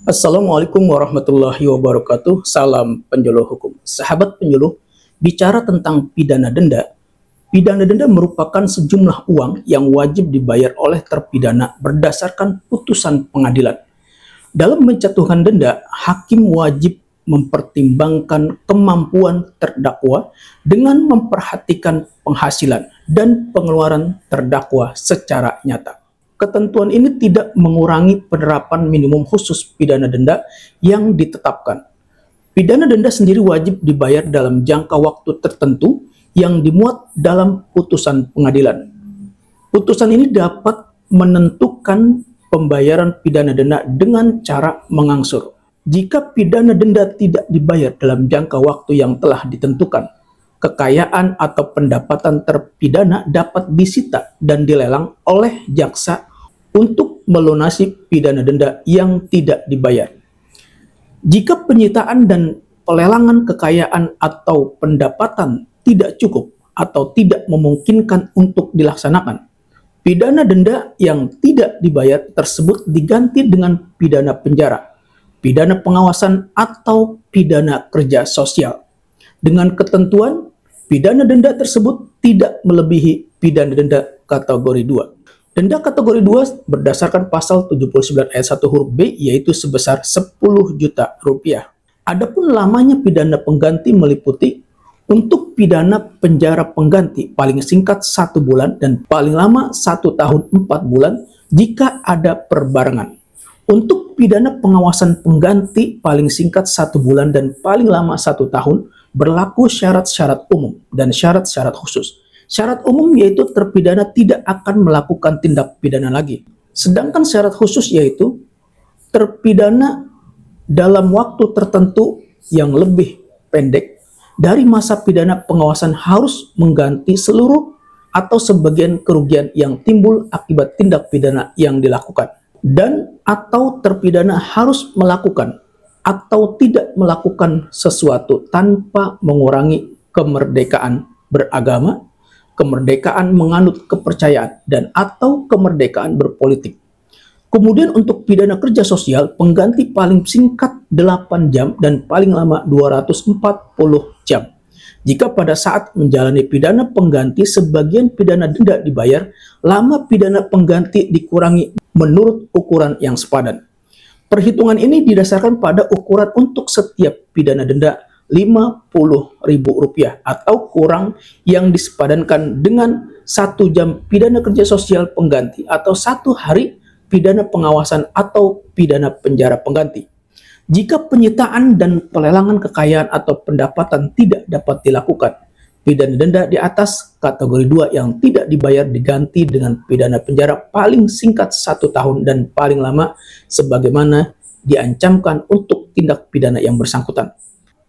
Assalamualaikum warahmatullahi wabarakatuh. Salam penjuluh hukum. Sahabat penjuluh, bicara tentang pidana denda. Pidana denda merupakan sejumlah uang yang wajib dibayar oleh terpidana berdasarkan putusan pengadilan. Dalam menjatuhkan denda, hakim wajib mempertimbangkan kemampuan terdakwa dengan memperhatikan penghasilan dan pengeluaran terdakwa secara nyata. Ketentuan ini tidak mengurangi penerapan minimum khusus pidana denda yang ditetapkan. Pidana denda sendiri wajib dibayar dalam jangka waktu tertentu yang dimuat dalam putusan pengadilan. Putusan ini dapat menentukan pembayaran pidana denda dengan cara mengangsur. Jika pidana denda tidak dibayar dalam jangka waktu yang telah ditentukan, kekayaan atau pendapatan terpidana dapat disita dan dilelang oleh jaksa untuk melunasi pidana denda yang tidak dibayar. Jika penyitaan dan pelelangan kekayaan atau pendapatan tidak cukup atau tidak memungkinkan untuk dilaksanakan, pidana denda yang tidak dibayar tersebut diganti dengan pidana penjara, pidana pengawasan, atau pidana kerja sosial. Dengan ketentuan, pidana denda tersebut tidak melebihi pidana denda kategori 2. Denda kategori 2 berdasarkan pasal 79 ayat 1 huruf B yaitu sebesar 10 juta rupiah. Adapun lamanya pidana pengganti meliputi untuk pidana penjara pengganti paling singkat 1 bulan dan paling lama 1 tahun 4 bulan jika ada perbarengan. Untuk pidana pengawasan pengganti paling singkat 1 bulan dan paling lama 1 tahun berlaku syarat-syarat umum dan syarat-syarat khusus. Syarat umum yaitu terpidana tidak akan melakukan tindak pidana lagi. Sedangkan syarat khusus yaitu terpidana dalam waktu tertentu yang lebih pendek dari masa pidana pengawasan harus mengganti seluruh atau sebagian kerugian yang timbul akibat tindak pidana yang dilakukan. Dan atau terpidana harus melakukan atau tidak melakukan sesuatu tanpa mengurangi kemerdekaan beragama, kemerdekaan menganut kepercayaan, dan atau kemerdekaan berpolitik. Kemudian untuk pidana kerja sosial, pengganti paling singkat 8 jam dan paling lama 240 jam. Jika pada saat menjalani pidana pengganti sebagian pidana denda dibayar, lama pidana pengganti dikurangi menurut ukuran yang sepadan. Perhitungan ini didasarkan pada ukuran untuk setiap pidana denda Rp50.000 atau kurang yang disepadankan dengan 1 jam pidana kerja sosial pengganti atau 1 hari pidana pengawasan atau pidana penjara pengganti. Jika penyitaan dan pelelangan kekayaan atau pendapatan tidak dapat dilakukan, pidana denda di atas kategori 2 yang tidak dibayar diganti dengan pidana penjara paling singkat 1 tahun dan paling lama sebagaimana diancamkan untuk tindak pidana yang bersangkutan.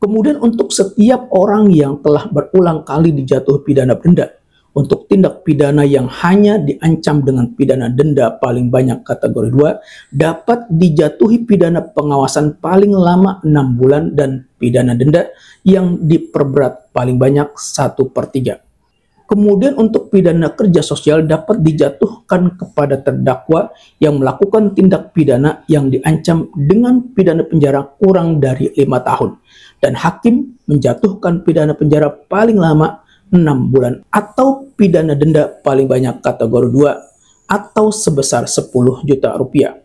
Kemudian untuk setiap orang yang telah berulang kali dijatuhi pidana denda, untuk tindak pidana yang hanya diancam dengan pidana denda paling banyak kategori 2, dapat dijatuhi pidana pengawasan paling lama 6 bulan dan pidana denda yang diperberat paling banyak 1/3. Kemudian untuk pidana kerja sosial dapat dijatuhkan kepada terdakwa yang melakukan tindak pidana yang diancam dengan pidana penjara kurang dari 5 tahun. Dan hakim menjatuhkan pidana penjara paling lama 6 bulan atau pidana denda paling banyak kategori 2 atau sebesar 10 juta rupiah.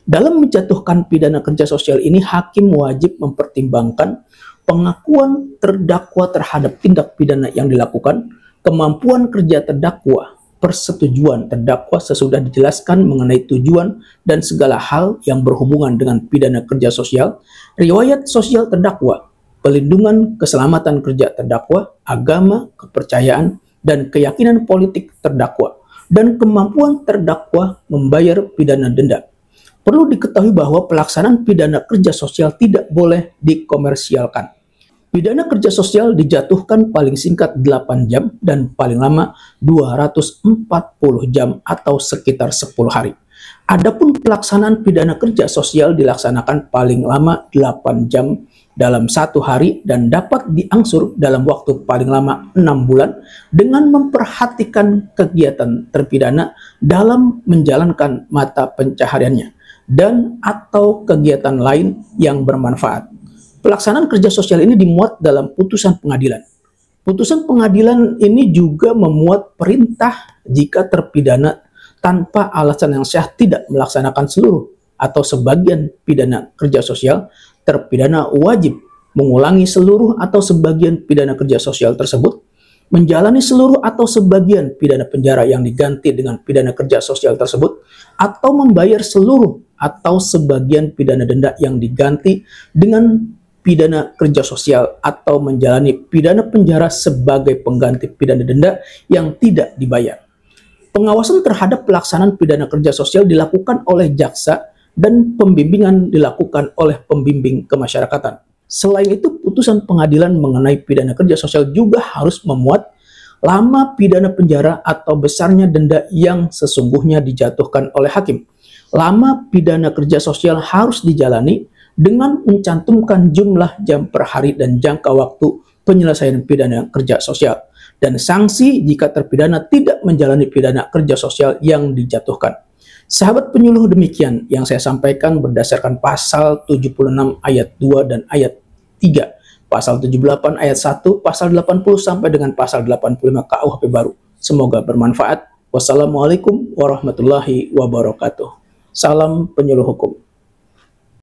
Dalam menjatuhkan pidana kerja sosial ini, hakim wajib mempertimbangkan pengakuan terdakwa terhadap tindak pidana yang dilakukan, kemampuan kerja terdakwa, persetujuan terdakwa sesudah dijelaskan mengenai tujuan dan segala hal yang berhubungan dengan pidana kerja sosial, riwayat sosial terdakwa, pelindungan keselamatan kerja terdakwa, agama, kepercayaan, dan keyakinan politik terdakwa, dan kemampuan terdakwa membayar pidana denda. Perlu diketahui bahwa pelaksanaan pidana kerja sosial tidak boleh dikomersialkan. Pidana kerja sosial dijatuhkan paling singkat 8 jam dan paling lama 240 jam atau sekitar 10 hari. Adapun pelaksanaan pidana kerja sosial dilaksanakan paling lama 8 jam dalam 1 hari dan dapat diangsur dalam waktu paling lama 6 bulan dengan memperhatikan kegiatan terpidana dalam menjalankan mata pencahariannya dan atau kegiatan lain yang bermanfaat. Pelaksanaan kerja sosial ini dimuat dalam putusan pengadilan. Putusan pengadilan ini juga memuat perintah jika terpidana tanpa alasan yang sah tidak melaksanakan seluruh atau sebagian pidana kerja sosial, terpidana wajib mengulangi seluruh atau sebagian pidana kerja sosial tersebut, menjalani seluruh atau sebagian pidana penjara yang diganti dengan pidana kerja sosial tersebut, atau membayar seluruh atau sebagian pidana denda yang diganti dengan pidana kerja sosial, atau menjalani pidana penjara sebagai pengganti pidana denda yang tidak dibayar. Pengawasan terhadap pelaksanaan pidana kerja sosial dilakukan oleh jaksa dan pembimbingan dilakukan oleh pembimbing kemasyarakatan. Selain itu, putusan pengadilan mengenai pidana kerja sosial juga harus memuat lama pidana penjara atau besarnya denda yang sesungguhnya dijatuhkan oleh hakim. Lama pidana kerja sosial harus dijalani dengan mencantumkan jumlah jam per hari dan jangka waktu penyelesaian pidana kerja sosial, dan sanksi jika terpidana tidak menjalani pidana kerja sosial yang dijatuhkan. Sahabat penyuluh, demikian yang saya sampaikan berdasarkan pasal 76 ayat 2 dan ayat 3, pasal 78 ayat 1, pasal 80 sampai dengan pasal 85 KUHP baru. Semoga bermanfaat. Wassalamualaikum warahmatullahi wabarakatuh. Salam penyuluh hukum.